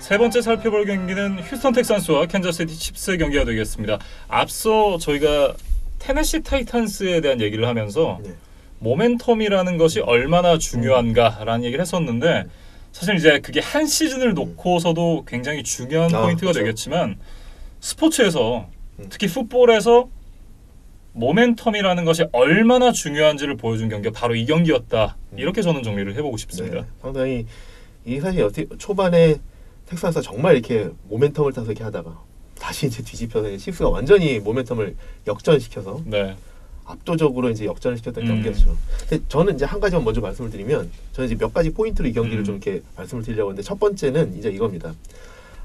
세 번째 살펴볼 경기는 휴스턴 텍산스와 캔자스시티 칩스의 경기가 되겠습니다. 앞서 저희가 테네시 타이탄스에 대한 얘기를 하면서 모멘텀이라는 것이 얼마나 중요한가라는 얘기를 했었는데 사실 이제 그게 한 시즌을 놓고서도 굉장히 중요한 포인트가 그렇죠. 되겠지만 스포츠에서 특히 풋볼에서 모멘텀이라는 것이 얼마나 중요한지를 보여준 경기가 바로 이 경기였다. 이렇게 저는 정리를 해보고 싶습니다. 네, 상당히 이 사실 초반에 텍사스가 정말 이렇게 모멘텀을 타서 이렇게 하다가 다시 이제 뒤집혀서 칩스가 완전히 모멘텀을 역전시켜서 네. 압도적으로 이제 역전을 시켰던 경기였죠. 근데 저는 이제 한 가지만 먼저 말씀을 드리면 저는 이제 몇 가지 포인트로 이 경기를 좀 이렇게 말씀을 드리려고 하는데 첫 번째는 이제 이겁니다.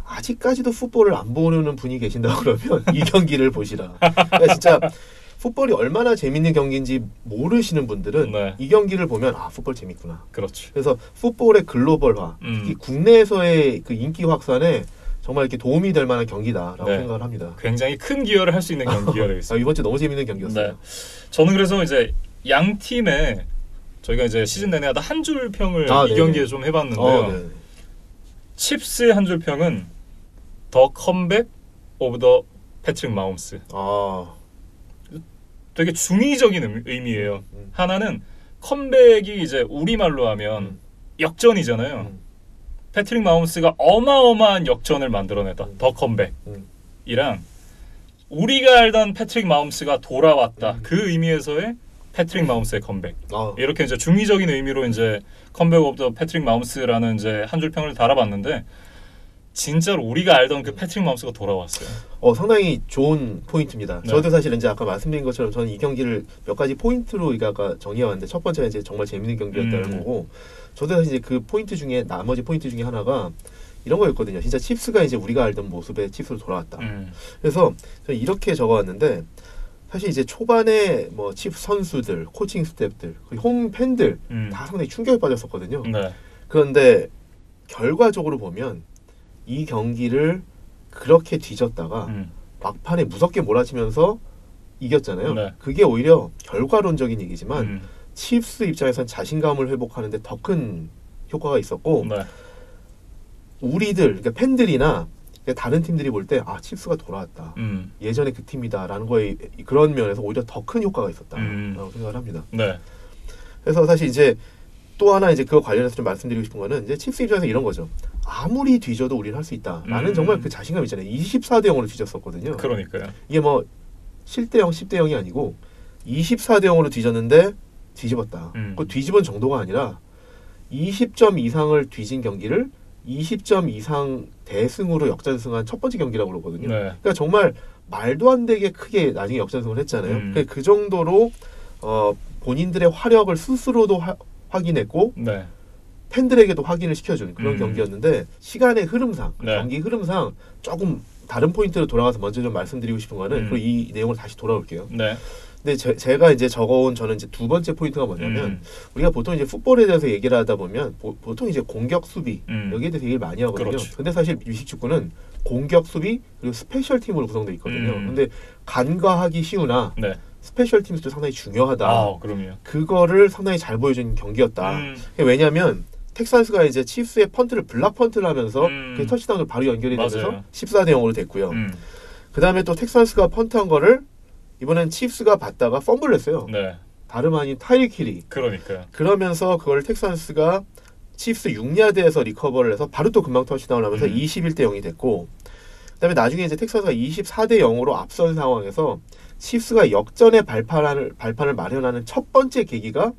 아직까지도 풋볼을 안 보는 분이 계신다 그러면 이 경기를 보시라. 그러니까 진짜 풋볼이 얼마나 재밌는 경기인지 모르시는 분들은 네. 이 경기를 보면 아 풋볼 재밌구나. 그렇죠. 그래서 풋볼의 글로벌화, 특히 국내에서의 그 인기 확산에 정말 이렇게 도움이 될 만한 경기다라고 네. 생각을 합니다. 굉장히 큰 기여를 할 수 있는 경기가 되겠습니다. 이번 주 너무 재밌는 경기였어요. 네. 저는 그래서 이제 양 팀의 저희가 이제 시즌 내내 하다 한 줄 평을 이 경기에 좀 해봤는데요. 칩스의 한 줄 평은 더 컴백 오브 더 패트릭 마홈스. 되게 중의적인 의미예요. 하나는 컴백이 이제 우리말로 하면 역전이잖아요. 패트릭 마홈스가 어마어마한 역전을 만들어냈다. 더 컴백이랑 우리가 알던 패트릭 마홈스가 돌아왔다. 그 의미에서의 패트릭 마홈스의 컴백. 이렇게 이제 중의적인 의미로 이제 컴백 오브 더 패트릭 마홈스라는 이제 한 줄 평을 달아봤는데 진짜로 우리가 알던 그 패트릭 마홈스가 돌아왔어요. 상당히 좋은 포인트입니다. 네. 저도 사실 이제 아까 말씀드린 것처럼 저는 이 경기를 몇 가지 포인트로 아까 정리해왔는데 첫 번째가 이제 정말 재밌는 경기였다는 거고, 저도 사실 이제 그 포인트 중에 나머지 포인트 중에 하나가 이런 거였거든요. 진짜 칩스가 이제 우리가 알던 모습의 칩스로 돌아왔다. 그래서 저는 이렇게 적어왔는데 사실 이제 초반에 뭐 칩 선수들, 코칭 스태프들, 홈 팬들 다 상당히 충격에 빠졌었거든요. 네. 그런데 결과적으로 보면 이 경기를 그렇게 뒤졌다가 막판에 무섭게 몰아치면서 이겼잖아요. 네. 그게 오히려 결과론적인 얘기지만 칩스 입장에선 자신감을 회복하는 데 더 큰 효과가 있었고, 네. 우리들, 그러니까 팬들이나 다른 팀들이 볼 때 아 칩스가 돌아왔다. 예전에 그 팀이다라는 거에 그런 면에서 오히려 더 큰 효과가 있었다라고 생각을 합니다. 네. 그래서 사실 이제 또 하나 이제 그거 관련해서 좀 말씀드리고 싶은 거는 이제 칩스 입장에서 이런 거죠. 아무리 뒤져도 우리는 할 수 있다라는 정말 그 자신감 있잖아요. 24대 0으로 뒤졌었거든요. 그러니까요. 이게 뭐 7대 0, 10대 0이 아니고 24대 0으로 뒤졌는데 뒤집었다. 그 뒤집은 정도가 아니라 20점 이상을 뒤진 경기를 20점 이상 대승으로 역전승한 첫 번째 경기라고 그러거든요. 네. 그러니까 정말 말도 안 되게 크게 나중에 역전승을 했잖아요. 그 정도로 본인들의 화력을 스스로도 확인했고 네. 팬들에게도 확인을 시켜준 그런 경기였는데 시간의 흐름상, 네. 경기 흐름상 조금 다른 포인트로 돌아가서 먼저 좀 말씀드리고 싶은 거는 그리고 이 내용을 다시 돌아올게요. 네. 근데 제가 이제 적어온 저는 이제 두 번째 포인트가 뭐냐면 우리가 보통 이제 풋볼에 대해서 얘기를 하다 보면 보통 이제 공격 수비 여기에 대해서 얘기를 많이 하거든요. 그렇죠. 근데 사실 미식축구는 공격 수비 그리고 스페셜 팀으로 구성되어 있거든요. 근데 간과하기 쉬우나 네. 스페셜 팀도 상당히 중요하다. 그럼요. 그거를 상당히 잘 보여준 경기였다. 왜냐하면 텍사스가 이제 칩스의 펀트를 블락 펀트를 하면서 그 터치다운을 바로 연결이 되면서 14대 0으로 됐고요. 그 다음에 또 텍사스가 펀트한 거를 이번엔 칩스가 받다가 펌블을 했어요. 네. 다름 아닌 타이릭 힐이. 그러니까요. 그러면서 그걸 텍사스가 칩스 6야드에서 리커버를 해서 바로 또 금방 터치다운을 하면서 21대 0이 됐고, 그다음에 나중에 이제 텍사스가 24대 0으로 앞선 상황에서 칩스가 역전의 발판을 마련하는 첫 번째 계기가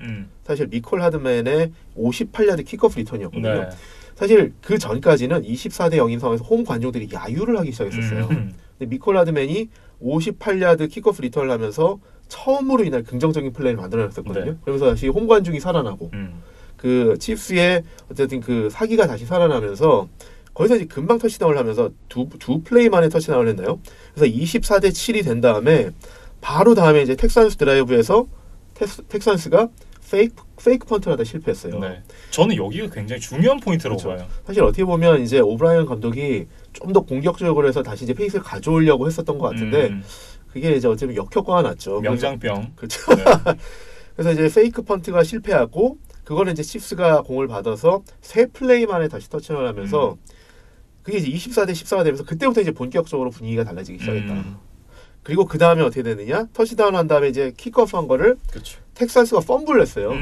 사실 미콜 하드맨의 58야드 킥오프 리턴이었거든요. 네. 사실 그 전까지는 24대 0인 상황에서 홈 관중들이 야유를 하기 시작했었어요. 근데 미콜 하드맨이 58야드 킥오프 리턴을 하면서 처음으로 이날 긍정적인 플레이를 만들어냈었거든요. 네. 그러면서 다시 홈 관중이 살아나고 그 칩스의 어쨌든 그 사기가 다시 살아나면서 거기서 이제 금방 터치다운을 하면서 두 플레이 만에 터치다운을 했나요? 그래서 24대 7이 된 다음에 바로 다음에 이제 텍사스 드라이브에서 텍사스가 페이크 펀트를 하다 실패했어요. 네. 저는 여기가 굉장히 중요한 포인트라고 그렇죠. 봐요. 사실 어떻게 보면 이제 오브라이언 감독이 좀 더 공격적으로 해서 다시 이제 페이스를 가져오려고 했었던 것 같은데 그게 이제 어쩌면 역효과가 났죠. 명장병. 그렇죠. 네. 그래서 이제 페이크 펀트가 실패하고 그거는 이제 칩스가 공을 받아서 세 플레이 만에 다시 터치를 하면서 그게 이제 24대 14가 되면서 그때부터 이제 본격적으로 분위기가 달라지기 시작했다. 그리고 그 다음에 어떻게 되느냐? 터치다운 한 다음에 이제 킥오프 한 거를 그쵸. 텍사스가 펌블을 했어요.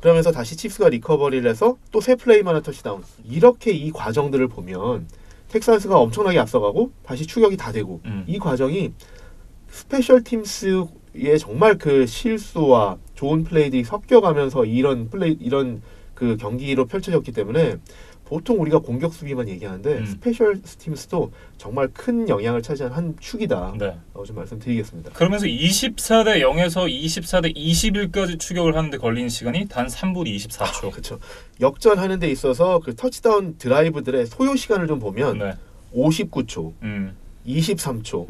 그러면서 다시 칩스가 리커버리를 해서 또 세 플레이만 한 터치다운. 이렇게 이 과정들을 보면 텍사스가 엄청나게 앞서가고 다시 추격이 다 되고 이 과정이 스페셜 팀스의 정말 그 실수와 좋은 플레이들이 섞여가면서 이런 그 경기로 펼쳐졌기 때문에 보통 우리가 공격 수비만 얘기하는데 스페셜 팀스도 정말 큰 영향을 차지한 한 축이다. 네. 좀 말씀드리겠습니다. 그러면서 24대 0에서 24대 21까지 추격을 하는데 걸린 시간이 단 3분 24초. 그렇죠. 역전하는 데 있어서 그 터치다운 드라이브들의 소요 시간을 좀 보면 네. 59초, 23초,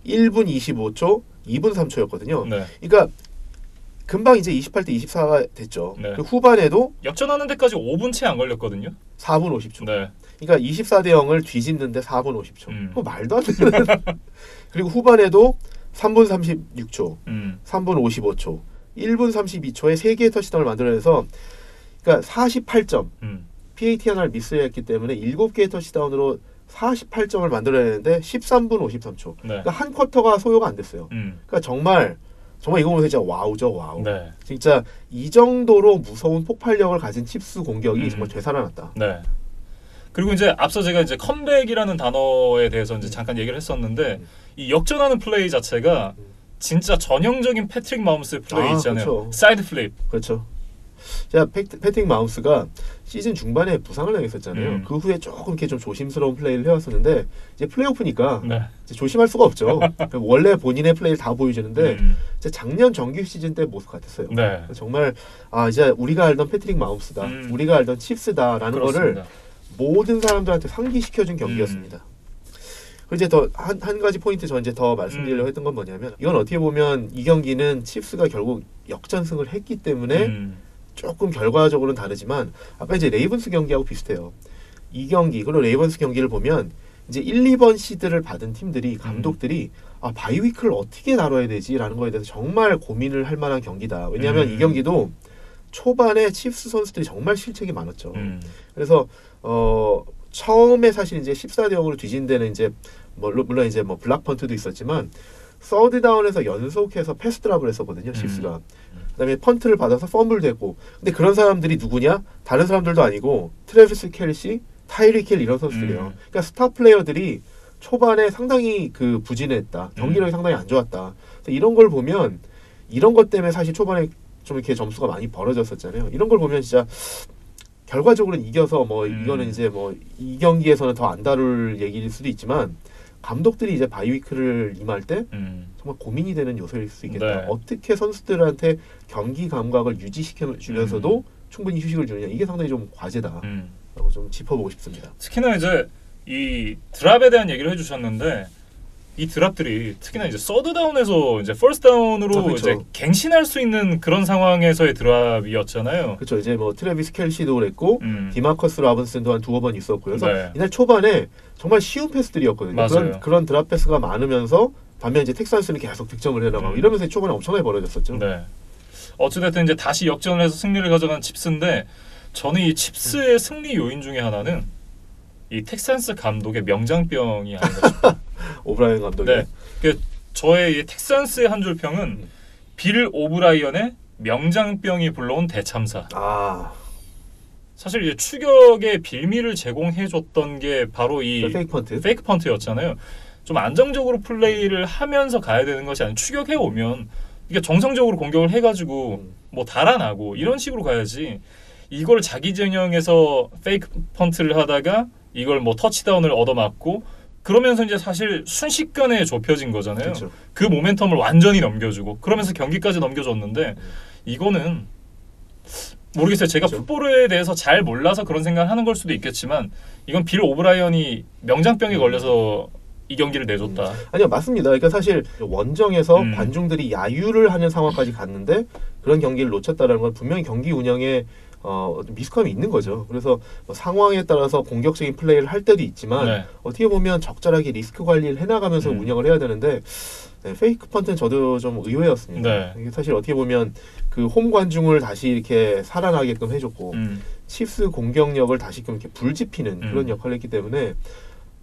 1분 25초, 2분 3초였거든요. 네. 그러니까 금방 이제 28대 24가 됐죠. 네. 그 후반에도 역전하는 데까지 5분 채 안 걸렸거든요. 4분 50초. 네. 그러니까 24대 0을 뒤집는데 4분 50초. 그거 말도 안 되는. 그리고 후반에도 3분 36초, 3분 55초, 1분 32초에 3개의 터치다운을 만들어내서 그러니까 48점. PAT 하나를 미스했기 때문에 7개의 터치다운으로 48점을 만들어내는데 13분 53초. 네. 그러니까 한 쿼터가 소요가 안 됐어요. 그러니까 정말 이거 보면서 진짜 와우죠, 와우. 네. 진짜 이 정도로 무서운 폭발력을 가진 칩스 공격이 정말 되살아났다. 네. 그리고 이제 앞서 제가 이제 컴백이라는 단어에 대해서 이제 잠깐 얘기를 했었는데 이 역전하는 플레이 자체가 진짜 전형적인 패트릭 마홈스의 플레이 있잖아요. 그렇죠. 사이드 플립. 그렇죠. 자, 패트릭 마홈스가 시즌 중반에 부상을 당했었잖아요. 그 후에 조금 이렇게 좀 조심스러운 플레이를 해왔었는데 이제 플레이오프니까 네. 이제 조심할 수가 없죠. 원래 본인의 플레이를 다 보여주는데 이제 작년 정규 시즌 때 모습 같았어요. 네. 정말 이제 우리가 알던 패트릭 마홈스다, 우리가 알던 칩스다라는 그렇습니다. 거를 모든 사람들한테 상기시켜준 경기였습니다. 그리고 이제 더 한 가지 포인트 저 이제 더 말씀드리려고 했던 건 뭐냐면 이건 어떻게 보면 이 경기는 칩스가 결국 역전승을 했기 때문에 조금 결과적으로는 다르지만 아까 이제 레이븐스 경기하고 비슷해요. 이 경기 그리고 레이븐스 경기를 보면 이제 1, 2번 시드를 받은 팀들이 감독들이 바이위크를 어떻게 다뤄야 되지라는 거에 대해서 정말 고민을 할 만한 경기다. 왜냐하면 이 경기도 초반에 칩스 선수들이 정말 실책이 많았죠. 그래서 처음에 사실 이제 14대 0으로 뒤진 데는 이제 물론 이제 블락 펀트도 있었지만 서드 다운에서 연속해서 패스 드랍을 했었거든요. 칩스가. 그다음에 펀트를 받아서 펌블도 했고. 근데 그런 사람들이 누구냐? 다른 사람들도 아니고 트래비스 켈시, 타이리ክ 힐 이런 선수들이에요. 그러니까 스타 플레이어들이 초반에 상당히 그 부진했다. 경기력이 상당히 안 좋았다. 이런 걸 보면 이런 것 때문에 사실 초반에 좀 이렇게 점수가 많이 벌어졌었잖아요. 이런 걸 보면 진짜 결과적으로는 이겨서 이거는 이제 이 경기에서는 더 안 다룰 얘기일 수도 있지만 감독들이 이제 바이위크를 임할 때 정말 고민이 되는 요소일 수 있겠다. 네. 어떻게 선수들한테 경기 감각을 유지시켜 주면서도 충분히 휴식을 주느냐. 이게 상당히 좀 과제다. 라고 좀 짚어보고 싶습니다. 특히나 이제 이 드랍에 대한 얘기를 해주셨는데 이 드랍들이 특히나 이제 서드 다운에서 이제 퍼스트 다운으로 그렇죠. 이제 갱신할 수 있는 그런 상황에서의 드랍이었잖아요. 그렇죠. 이제 트래비스 켈시도 그랬고 디마커스 라빈슨도 한 두어 번 있었고요. 그래서 네. 이날 초반에 정말 쉬운 패스들이었거든요. 맞아요. 그런 드랍 패스가 많으면서 반면 이제 텍사스는 계속 득점을 해나가고 이러면서 초반에 엄청나게 벌어졌었죠. 네. 어찌됐든 이제 다시 역전을 해서 승리를 가져간 칩스인데 저는 이 칩스의 승리 요인 중에 하나는 이 텍사스 감독의 명장병이 아닌가 싶어요. 오브라이언 감독이. 네. 저의 이 텍사스의 한 줄 평은 빌 오브라이언의 명장병이 불러온 대참사. 사실 이제 추격의 빌미를 제공해줬던 게 바로 이 페이크 펀트였잖아요. 좀 안정적으로 플레이를 하면서 가야 되는 것이 아니라 추격해 오면 이게 정성적으로 공격을 해가지고 달아나고 이런 식으로 가야지. 이걸 자기 진영에서 페이크 펀트를 하다가 이걸 터치다운을 얻어맞고 그러면서 이제 사실 순식간에 좁혀진 거잖아요. 그쵸. 그 모멘텀을 완전히 넘겨주고 그러면서 경기까지 넘겨줬는데 이거는 모르겠어요. 제가 그쵸. 풋볼에 대해서 잘 몰라서 그런 생각을 하는 걸 수도 있겠지만 이건 빌 오브라이언이 명장병에 걸려서 이 경기를 내줬다. 아니요, 맞습니다. 그러니까 사실 원정에서 관중들이 야유를 하는 상황까지 갔는데 그런 경기를 놓쳤다는 건 분명히 경기 운영에 미스컴이 있는 거죠. 그래서 상황에 따라서 공격적인 플레이를 할 때도 있지만 네. 어떻게 보면 적절하게 리스크 관리를 해나가면서 운영을 해야 되는데 페이크 펀트는 저도 좀 의외였습니다. 네. 이게 사실 어떻게 보면 그 홈 관중을 다시 이렇게 살아나게끔 해줬고 칩스 공격력을 다시금 이렇게 불지피는 그런 역할을 했기 때문에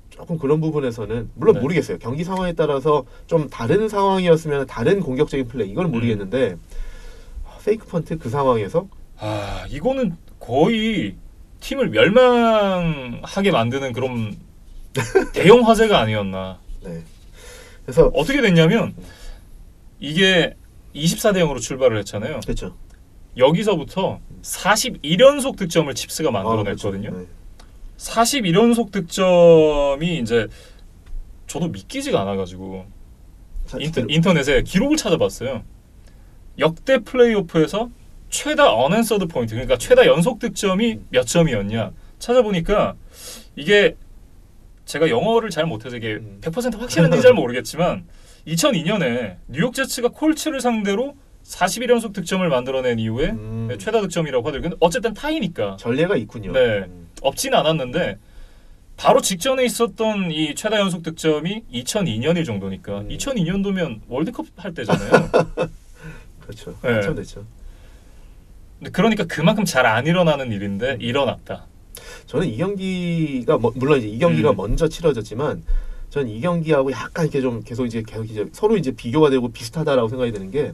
조금 그런 부분에서는 물론 네. 모르겠어요. 경기 상황에 따라서 좀 다른 상황이었으면 다른 공격적인 플레이 이건 모르겠는데 페이크 펀트 그 상황에서 이거는 거의 팀을 멸망하게 만드는 그런 대형 화재가 아니었나. 네. 그래서 어떻게 됐냐면 이게 24대 0으로 출발을 했잖아요. 그렇죠. 여기서부터 41연속 득점을 칩스가 만들어냈거든요. 그렇죠. 네. 41연속 득점이 이제 저도 믿기지가 않아가지고 인터넷에 기록을 찾아봤어요. 역대 플레이오프에서 최다 언앤서드 포인트, 그러니까 최다 연속 득점이 몇 점이었냐 찾아보니까 이게 제가 영어를 잘 못해서 이게 100% 확실한지 잘 모르겠지만 2002년에 뉴욕 제츠가 콜츠를 상대로 41연속 득점을 만들어낸 이후에 최다 득점이라고 하더라고요. 근데 어쨌든 타이니까 전례가 있군요. 네, 없지는 않았는데 바로 직전에 있었던 이 최다 연속 득점이 2002년일 정도니까 2002년도면 월드컵 할 때잖아요. 그렇죠. 네. 한참 됐죠. 근데 그러니까 그만큼 잘 안 일어나는 일인데 일어났다. 저는 이 경기가 물론 이제 이 경기가 먼저 치러졌지만 저는 이 경기하고 약간 이렇게 좀 계속 이제 서로 이제 비교가 되고 비슷하다라고 생각이 드는 게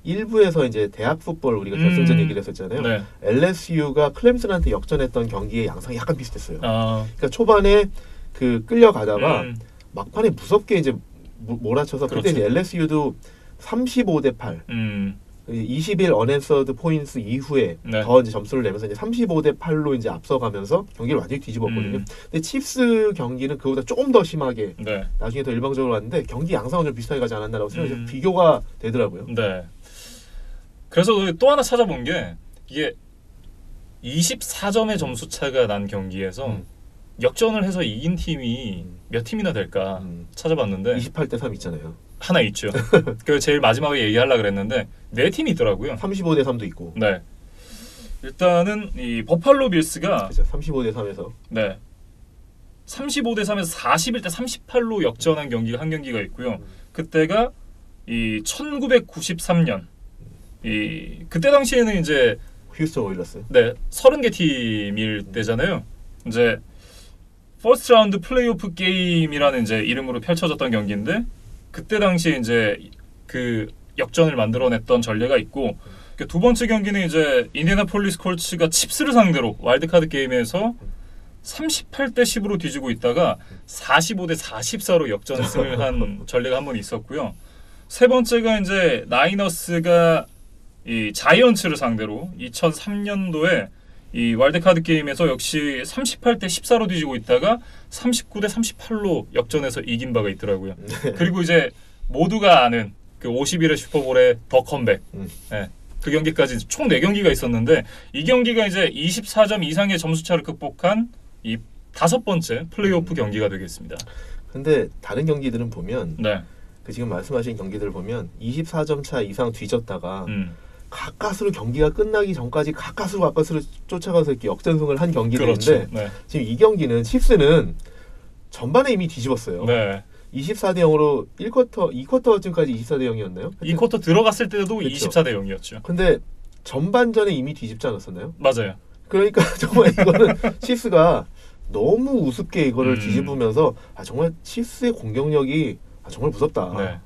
1부에서 이제 대학 풋볼 우리가 결승전 얘기를 했었잖아요. 네. LSU가 클램슨한테 역전했던 경기의 양상이 약간 비슷했어요. 아, 그러니까 초반에 그 끌려가다가 막판에 무섭게 이제 몰아쳐서 그때 그렇죠. 이제 LSU도 35대 8. 21 언앤서드 포인트 이후에 네. 더 이제 점수를 내면서 이제 35대 8로 이제 앞서가면서 경기를 완전히 뒤집었거든요. 근데 칩스 경기는 그보다 조금 더 심하게 네. 나중에 더 일방적으로 왔는데 경기 양상은 좀 비슷하게 가지 않았나라고 생각해서 비교가 되더라고요. 네. 그래서 또 하나 찾아본 게 이게 24점의 점수 차가 난 경기에서 역전을 해서 이긴 팀이 몇 팀이나 될까 찾아봤는데 28대 3 있잖아요. 하나 있죠. 그 제일 마지막에 얘기하려고 그랬는데 네 팀이 있더라고요. 35대 3도 있고. 네. 일단은 이 버팔로 빌스가 그렇죠. 35대 3에서 네. 35대 3에서 41대 38로 역전한 경기가 한 경기가 있고요. 그때가 이 1993년 이 그때 당시에는 이제 휴스턴 오일러스. 네, 30개 팀일 때잖아요. 이제 퍼스트 라운드 플레이오프 게임이라는 이제 이름으로 펼쳐졌던 경기인데 그때 당시에 이제 그 역전을 만들어냈던 전례가 있고 그 두 번째 경기는 이제 인디애나폴리스 콜츠가 칩스를 상대로 와일드카드 게임에서 38대 10으로 뒤지고 있다가 45대 44로 역전승을 한 전례가 한 번 있었고요. 세 번째가 이제 나이너스가 이 자이언츠를 상대로 2003년도에 이 와일드카드 게임에서 역시 38대 14로 뒤지고 있다가 39대 38로 역전해서 이긴 바가 있더라고요. 그리고 이제 모두가 아는 그 51회 슈퍼볼의 더 컴백. 네, 그 경기까지 총 4경기가 있었는데 이 경기가 이제 24점 이상의 점수차를 극복한 이 5번째 플레이오프 경기가 되겠습니다. 근데 다른 경기들은 보면 네. 그 지금 말씀하신 경기들 보면 24점 차 이상 뒤졌다가 가까스로 경기가 끝나기 전까지 가까스로 쫓아가서 이렇게 역전승을 한 경기들인데 그렇죠. 네. 지금 이 경기는 칩스는 전반에 이미 뒤집었어요. 네. 24대 0으로 1쿼터, 2쿼터쯤까지 24대 0이었나요? 이 쿼터 들어갔을 때도 그쵸. 24대 0이었죠. 근데 전반전에 이미 뒤집지 않았었나요? 맞아요. 그러니까 정말 이거는 칩스가 너무 우습게 이거를 뒤집으면서 정말 칩스의 공격력이 정말 무섭다. 네.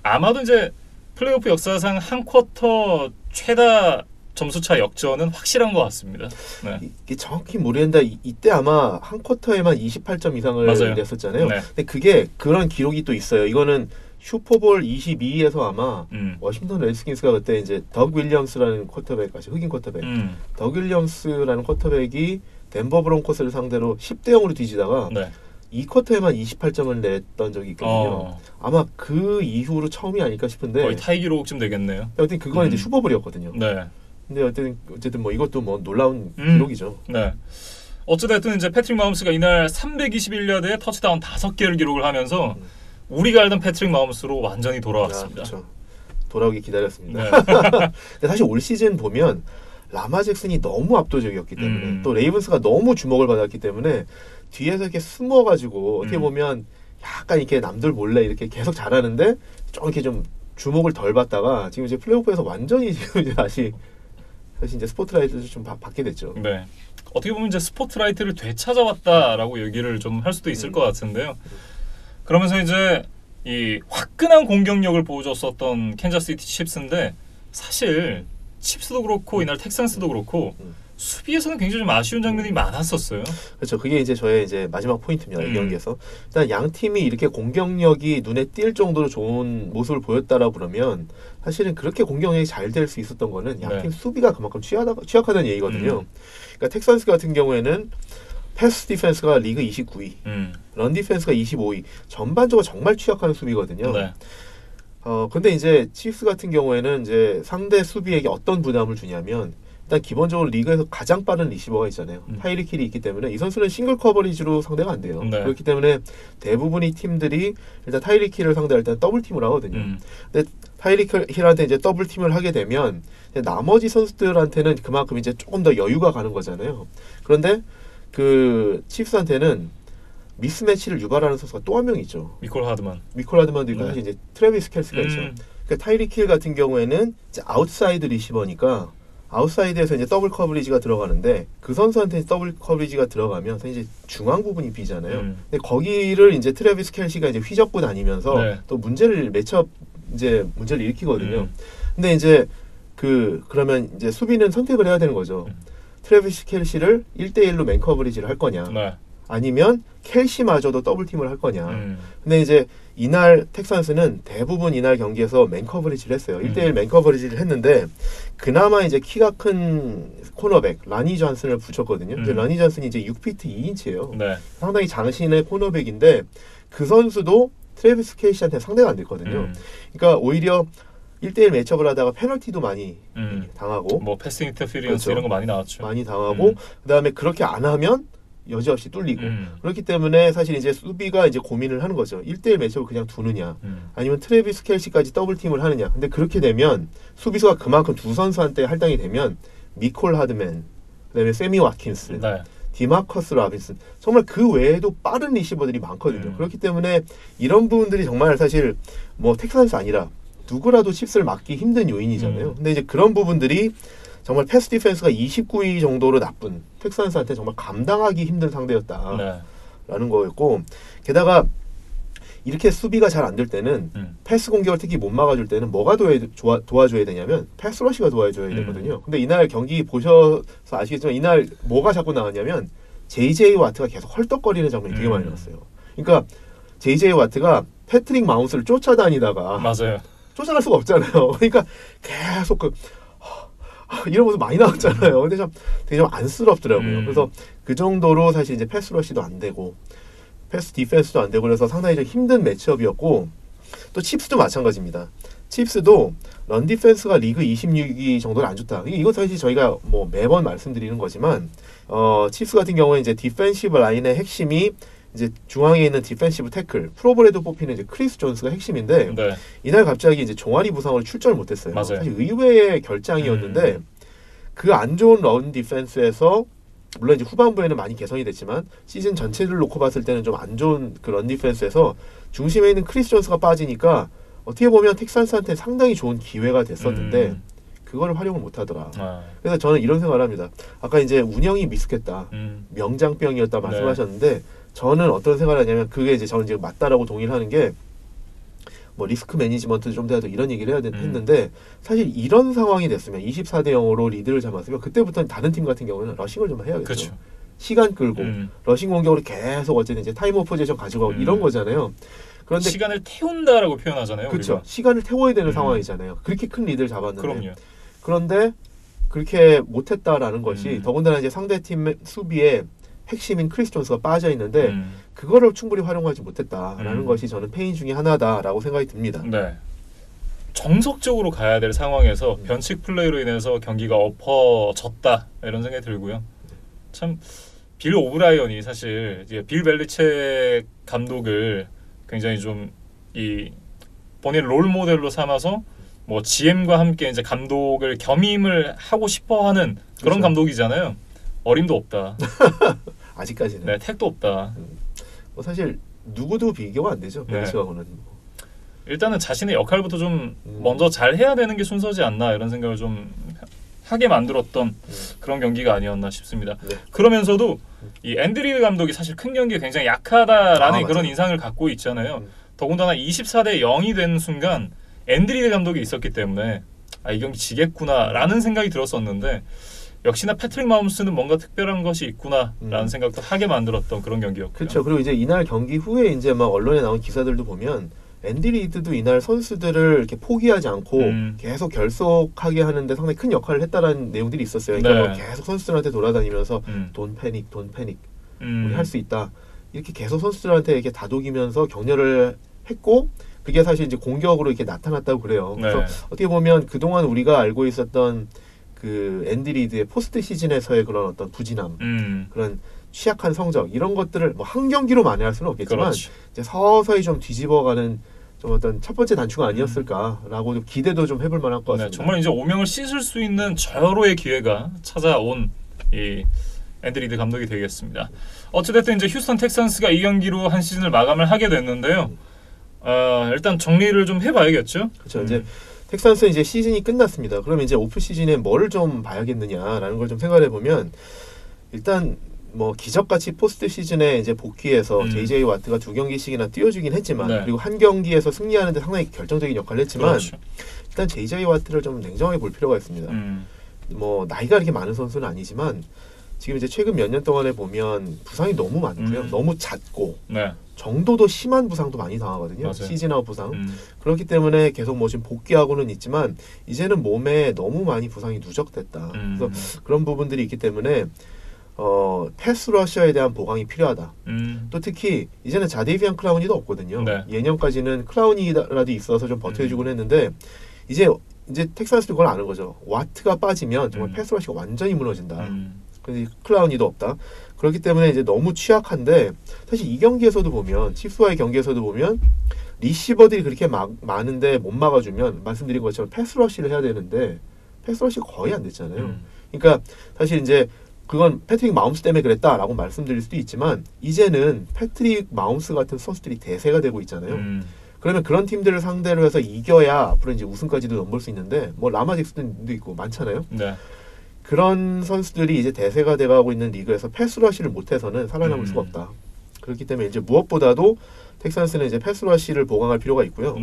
아마도 이제 플레이오프 역사상 한 쿼터 최다 점수차 역전은 확실한 것 같습니다. 네. 이게 정확히 모르겠는데 이때 아마 한 쿼터에만 28점 이상을 맞아요. 냈었잖아요. 네. 근데 그게 그런 기록이 또 있어요. 이거는 슈퍼볼 22에서 아마 워싱턴 레드스킨스가 그때 이제 덕 윌리엄스라는 쿼터백, 흑인 쿼터백, 덕 윌리엄스라는 쿼터백이 덴버 브론코스를 상대로 10대 0으로 뒤지다가 네. 2쿼터에만 28점을 냈던 적이 있거든요. 아마 그 이후로 처음이 아닐까 싶은데 거의 타이 기록쯤 되겠네요. 어쨌든 그건 이제 슈퍼볼이었거든요. 네. 근데 어쨌든 뭐 이것도 뭐 놀라운 기록이죠. 네. 어찌됐든 이제 패트릭 마홈스가 이날 321야드에 터치다운 5개를 기록을 하면서 우리가 알던 패트릭 마홈스로 완전히 돌아왔습니다. 그렇죠. 돌아오기 기다렸습니다. 네. 근데 사실 올 시즌 보면 라마 잭슨이 너무 압도적이었기 때문에 또 레이븐스가 너무 주목을 받았기 때문에 뒤에서 이렇게 숨어가지고 어떻게 보면 약간 이렇게 남들 몰래 이렇게 계속 잘하는데 좀 이렇게 좀 주목을 덜 받다가 지금 이제 플레이오프에서 완전히 지금 이제 다시 사실 이제 스포트라이트를 좀 받게 됐죠. 네. 어떻게 보면 이제 스포트라이트를 되찾아왔다라고 얘기를 좀 할 수도 있을 것 같은데요. 그러면서 이제 이 화끈한 공격력을 보여줬었던 캔자스시티 칩스인데 사실 칩스도 그렇고 이날 텍산스도 그렇고 수비에서는 굉장히 좀 아쉬운 장면이 많았었어요. 그렇죠. 그게 이제 저의 이제 마지막 포인트입니다. 이 경기에서 일단 양 팀이 이렇게 공격력이 눈에 띌 정도로 좋은 모습을 보였다라고 그러면 사실은 그렇게 공격력이 잘 될 수 있었던 거는 양 팀 수비가 그만큼 취약하다는 얘기거든요. 그러니까 텍산스 같은 경우에는 패스 디펜스가 리그 29위, 런 디펜스가 25위, 전반적으로 정말 취약한 수비거든요. 네. 근데 이제 칩스 같은 경우에는 이제 상대 수비에게 어떤 부담을 주냐면 일단 기본적으로 리그에서 가장 빠른 리시버가 있잖아요. 타이릭 힐이 있기 때문에 이 선수는 싱글 커버리지로 상대가 안 돼요. 네. 그렇기 때문에 대부분의 팀들이 일단 타이릭 힐을 상대할 때는 더블 팀을 하거든요. 근데 타이릭 힐한테 이제 더블 팀을 하게 되면 나머지 선수들한테는 그만큼 이제 조금 더 여유가 가는 거잖아요. 그런데 그 칩스한테는 미스매치를 유발하는 선수가 또 한 명 있죠. 미콜 하드만도 있고 사실 이제 트래비스 켈스가 있죠. 그러니까 타이릭 힐 같은 경우에는 이제 아웃사이드 리시버니까 아웃사이드에서 이제 더블 커버리지가 들어가는데 그 선수한테 더블 커버리지가 들어가면 이제 중앙 부분이 비잖아요. 근데 거기를 이제 트래비스 켈시가 이제 휘젓고 다니면서 또 문제를 일으키거든요. 근데 이제 그러면 이제 수비는 선택을 해야 되는 거죠. 트래비스 켈시를 1대1로 맨 커버리지를 할 거냐. 아니면 켈시마저도 더블팀을 할 거냐. 근데 이제 이날 텍산스는 대부분 이날 경기에서 맨 커버리지를 했어요. 1대1 맨 커버리지를 했는데 그나마 이제 키가 큰 코너백 라니 존슨을 붙였거든요. 근데 라니 존슨이 이제 6피트 2인치예요. 네. 상당히 장신의 코너백인데 그 선수도 트래비스 켈시한테 상대가 안 됐거든요. 그러니까 오히려 1대1 매치업을 하다가 페널티도 많이 당하고 뭐 패스 인터피리언스 그렇죠. 이런 거 많이 나왔죠. 많이 당하고 그다음에 그렇게 안 하면 여지없이 뚫리고 그렇기 때문에 사실 이제 수비가 이제 고민을 하는 거죠. 1대1 매치업을 그냥 두느냐 아니면 트래비스 켈시까지 더블팀을 하느냐. 근데 그렇게 되면 수비수가 그만큼 두 선수한테 할당이 되면 미콜 하드맨 그다음에 세미 와킨스 디마커스 라빈슨 정말 그 외에도 빠른 리시버들이 많거든요. 그렇기 때문에 이런 부분들이 정말 사실 뭐 텍산스 아니라 누구라도 칩스를 막기 힘든 요인이잖아요. 근데 이제 그런 부분들이 정말 패스 디펜스가 29위 정도로 나쁜 텍산스한테 정말 감당하기 힘든 상대였다라는 거였고 게다가 이렇게 수비가 잘 안 될 때는 패스 공격을 특히 못 막아줄 때는 뭐가 도와줘야 되냐면 패스 러시가 도와줘야 되거든요. 근데 이날 경기 보셔서 아시겠지만 이날 뭐가 자꾸 나왔냐면 JJ 와트가 계속 헐떡거리는 장면이 되게 많이 나왔어요. 그러니까 JJ 와트가 패트릭 마운스를 쫓아다니다가 맞아요. 쫓아갈 수가 없잖아요. 그러니까 계속 이런 모습 많이 나왔잖아요. 근데 되게 좀 안쓰럽더라고요. 그래서 그 정도로 사실 이제 패스 러시도 안 되고 패스 디펜스도 안 되고 그래서 상당히 좀 힘든 매치업이었고 또 칩스도 마찬가지입니다. 칩스도 런 디펜스가 리그 26위 정도는 안 좋다. 이거 사실 저희가 뭐 매번 말씀드리는 거지만 칩스 같은 경우에 이제 디펜시브 라인의 핵심이 이제 중앙에 있는 디펜시브 태클 프로볼에도 뽑히는 이제 크리스 존스가 핵심인데 이날 갑자기 이제 종아리 부상으로 출전을 못했어요. 맞아요. 사실 의외의 결장이었는데 그 안 좋은 런 디펜스에서 물론 이제 후반부에는 많이 개선이 됐지만 시즌 전체를 놓고 봤을 때는 좀 안 좋은 그 런 디펜스에서 중심에 있는 크리스 존스가 빠지니까 어떻게 보면 텍산스한테 상당히 좋은 기회가 됐었는데 그거를 활용을 못하더라. 그래서 저는 이런 생각을 합니다. 아까 이제 운영이 미숙했다. 명장병이었다 말씀하셨는데 저는 어떤 생각을 하냐면 그게 이제 저는 지금 맞다라고 동의를 하는 게 뭐 리스크 매니지먼트 좀 더 이런 얘기를 해야 했는데 사실 이런 상황이 됐으면 24대 0으로 리드를 잡았으면 그때부터는 다른 팀 같은 경우는 러싱을 좀 해야겠죠. 그렇죠. 시간 끌고 러싱 공격으로 계속 어쨌든 이제 타임 오프 포지션 가지고 가고 이런 거잖아요. 그런데 시간을 태운다라고 표현하잖아요. 그렇죠. 시간을 태워야 되는 상황이잖아요. 그렇게 큰 리드를 잡았는데 그럼요. 그런데 그렇게 못했다라는 것이 더군다나 이제 상대팀 수비에 핵심인 크리스 존스가 빠져 있는데 그거를 충분히 활용하지 못했다라는 것이 저는 페인 중에 하나다라고 생각이 듭니다. 네. 정석적으로 가야 될 상황에서 변칙 플레이로 인해서 경기가 엎어졌다 이런 생각이 들고요. 참 빌 오브라이언이 사실 이제 빌 벨리책 감독을 굉장히 좀 이 본인 롤 모델로 삼아서 뭐 GM과 함께 이제 감독을 겸임을 하고 싶어하는 그런 그렇죠. 감독이잖아요. 어림도 없다. 아직까지는. 네, 택도 없다. 뭐 사실 누구도 비교가 안 되죠. 벨리치하고는. 일단은 자신의 역할부터 좀 먼저 잘 해야 되는 게 순서지 않나 이런 생각을 좀 하게 만들었던 그런 경기가 아니었나 싶습니다. 네. 그러면서도 이 앤디 리드 감독이 사실 큰 경기에 굉장히 약하다라는 그런 맞아요. 인상을 갖고 있잖아요. 더군다나 24대 0이 되는 순간 앤디 리드 감독이 있었기 때문에 이 경기 지겠구나라는 생각이 들었었는데 역시나 패트릭 마홈스는 뭔가 특별한 것이 있구나라는 생각도 하게 만들었던 그런 경기였고요. 그렇죠. 그리고 이제 이날 경기 후에 이제 막 언론에 나온 기사들도 보면 앤디 리드도 이날 선수들을 이렇게 포기하지 않고 계속 결속하게 하는데 상당히 큰 역할을 했다라는 내용들이 있었어요. 그러니까 뭐 계속 선수들한테 돌아다니면서 돈 패닉, 우리 할 수 있다. 이렇게 계속 선수들한테 이렇게 다독이면서 격려를 했고 그게 사실 이제 공격으로 이렇게 나타났다고 그래요. 그래서 어떻게 보면 그동안 우리가 알고 있었던 그 앤디 리드의 포스트 시즌에서의 그런 어떤 부진함, 그런 취약한 성적 이런 것들을 뭐 한 경기로 만회할 수는 없겠지만 이제 서서히 좀 뒤집어가는 좀 어떤 첫 번째 단추가 아니었을까라고 기대도 좀 해볼 만할 것 같습니다. 네, 정말 이제 오명을 씻을 수 있는 절호의 기회가 찾아온 이 앤디 리드 감독이 되겠습니다. 어찌됐든 이제 휴스턴 텍산스가 이 경기로 한 시즌을 마감을 하게 됐는데요. 일단 정리를 좀 해봐야겠죠. 그렇죠. 이제 텍산스 이제 시즌이 끝났습니다. 그러면 이제 오프 시즌에 뭘 좀 봐야겠느냐라는 걸 좀 생각해 보면 일단 뭐 기적같이 포스트 시즌에 이제 복귀해서 JJ 와트가 2경기씩이나 뛰어주긴 했지만 그리고 한 경기에서 승리하는데 상당히 결정적인 역할을 했지만 일단 JJ 와트를 좀 냉정하게 볼 필요가 있습니다. 뭐 나이가 이렇게 많은 선수는 아니지만 지금 이제 최근 몇 년 동안에 보면 부상이 너무 많고요. 너무 잦고 정도도 심한 부상도 많이 당하거든요. 시즌아웃 부상. 그렇기 때문에 계속 뭐 지금 복귀하고는 있지만 이제는 몸에 너무 많이 부상이 누적됐다. 그래서 그런 부분들이 있기 때문에 패스 러셔에 대한 보강이 필요하다. 또 특히 이제는 자데이비안 클라우니도 없거든요. 예년까지는 클라우니라도 있어서 좀 버텨주곤 했는데 이제 텍사스도 그걸 아는 거죠. 와트가 빠지면 정말 패스 러시가 완전히 무너진다. 근데 클라우니도 없다. 그렇기 때문에 이제 너무 취약한데 사실 이 경기에서도 보면 칩스와의 경기에서도 보면 리시버들이 그렇게 많은데 못 막아주면 말씀드린 것처럼 패스 러시를 해야 되는데 패스 러시가 거의 안 됐잖아요. 그러니까 사실 이제 그건 패트릭 마홈스 때문에 그랬다라고 말씀드릴 수도 있지만 이제는 패트릭 마홈스 같은 선수들이 대세가 되고 있잖아요. 그러면 그런 팀들을 상대로 해서 이겨야 앞으로 이제 우승까지도 넘볼 수 있는데 뭐 라마 잭슨도 있고 많잖아요. 그런 선수들이 이제 대세가 돼가고 있는 리그에서 패스 러시를 못해서는 살아남을 수가 없다. 그렇기 때문에 이제 무엇보다도 텍사스는 이제 패스 러시를 보강할 필요가 있고요.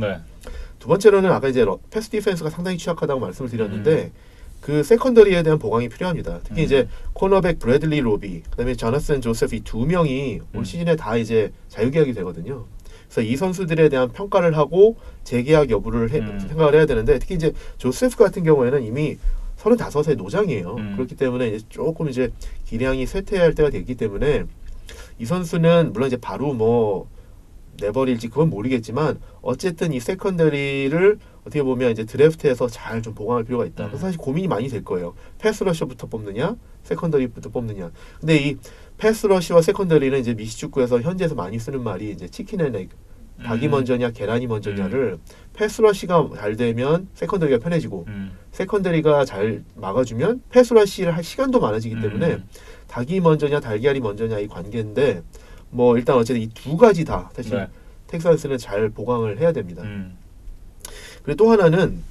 두 번째로는 아까 이제 패스 디펜스가 상당히 취약하다고 말씀을 드렸는데 그 세컨더리에 대한 보강이 필요합니다. 특히 이제 코너백 브래들리 로비, 그다음에 조나슨 조셉 이 두 명이 올 시즌에 다 이제 자유계약이 되거든요. 그래서 이 선수들에 대한 평가를 하고 재계약 여부를 생각을 해야 되는데 특히 이제 조셉 같은 경우에는 이미 35세 노장이에요. 그렇기 때문에 이제 조금 이제 기량이 쇠퇴할 때가 됐기 때문에 이 선수는 물론 이제 바로 뭐 내버릴지 그건 모르겠지만 어쨌든 이 세컨더리를 어떻게 보면 이제 드래프트에서 잘 좀 보강할 필요가 있다. 그래서 사실 고민이 많이 될 거예요. 패스 러셔부터 뽑느냐, 세컨더리부터 뽑느냐. 근데 이 패스 러시와 세컨더리는 이제 미시축구에서 현지에서 많이 쓰는 말이 이제 치킨 앤 에그, 닭이 먼저냐 계란이 먼저냐를 패스 러시가 잘 되면 세컨더리가 편해지고 세컨더리가 잘 막아주면 패스 러시를 할 시간도 많아지기 때문에 닭이 먼저냐 달걀이 먼저냐 이 관계인데 뭐 일단 어쨌든 이 두 가지 다 사실 텍사스는 잘 보강을 해야 됩니다. 그리고 또 하나는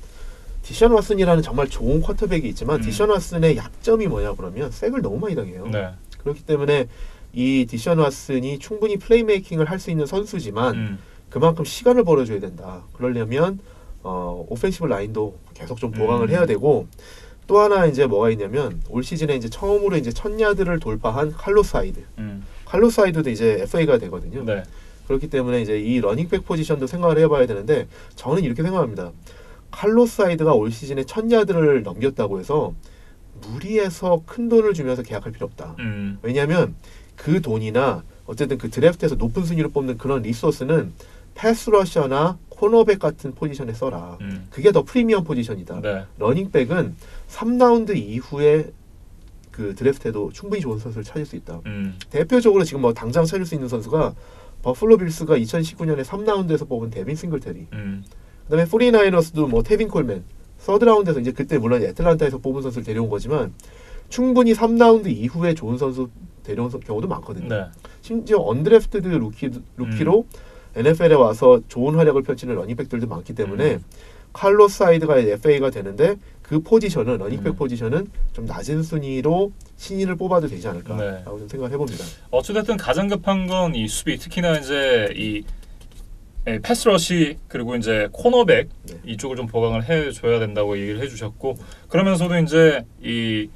디션 왓슨이라는 정말 좋은 쿼터백이 있지만 디션 왓슨의 약점이 뭐냐 그러면 색을 너무 많이 당해요. 그렇기 때문에 이 디션 왓슨이 충분히 플레이메이킹을 할 수 있는 선수지만 그만큼 시간을 벌어줘야 된다. 그러려면 오펜시브 라인도 계속 좀 보강을 해야 되고 또 하나 이제 뭐가 있냐면 올 시즌에 이제 처음으로 이제 1000야드를 돌파한 칼로스 하이드. 칼로스 하이드도 이제 FA가 되거든요. 그렇기 때문에 이제 이 러닝백 포지션도 생각을 해봐야 되는데 저는 이렇게 생각합니다. 칼로스 하이드가 올 시즌에 1000야드를 넘겼다고 해서 무리해서 큰 돈을 주면서 계약할 필요 없다. 왜냐하면 그 돈이나 어쨌든 그 드래프트에서 높은 순위로 뽑는 그런 리소스는 패스 러셔나 코너백 같은 포지션에 써라. 그게 더 프리미엄 포지션이다. 러닝백은 3라운드 이후에 그 드래프트에도 충분히 좋은 선수를 찾을 수 있다. 대표적으로 지금 뭐 당장 찾을 수 있는 선수가 버플로 빌스가 2019년에 3라운드에서 뽑은 데빈 싱글테리. 그다음에 49에rs도 뭐 테빈 콜맨. 3라운드에서 이제 그때 물론 애틀란타에서 뽑은 선수를 데려온 거지만 충분히 3라운드 이후에 좋은 선수 데려온 경우도 많거든요. 심지어 언드래프트드 루키로 NFL에 와서 좋은 활약을 펼치는 러닝백들도 많기 때문에 칼로스 하이드가 FA가 되는데 그 포지션은 러닝백 포지션은 좀 낮은 순위로 신인을 뽑아도 되지 않을까라고 좀 생각을 해봅니다. 어찌됐든 가장 급한 건 이 수비, 특히나 이제 이 패스러시 그리고 이제 코너백 이쪽을 좀 보강을 해줘야 된다고 얘기를 해주셨고, 그러면서도 이제 이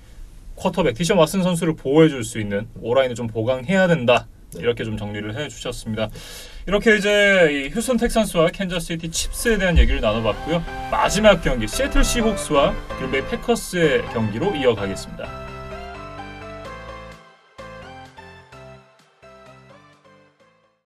쿼터백 디션 왓슨 선수를 보호해줄 수 있는 오라인을 좀 보강해야 된다. 이렇게 좀 정리를 해주셨습니다. 이렇게 이제 이 휴스턴 텍산스와 캔자스시티 칩스에 대한 얘기를 나눠봤고요. 마지막 경기 시애틀 시혹스와 그린베이 패커스의 경기로 이어가겠습니다.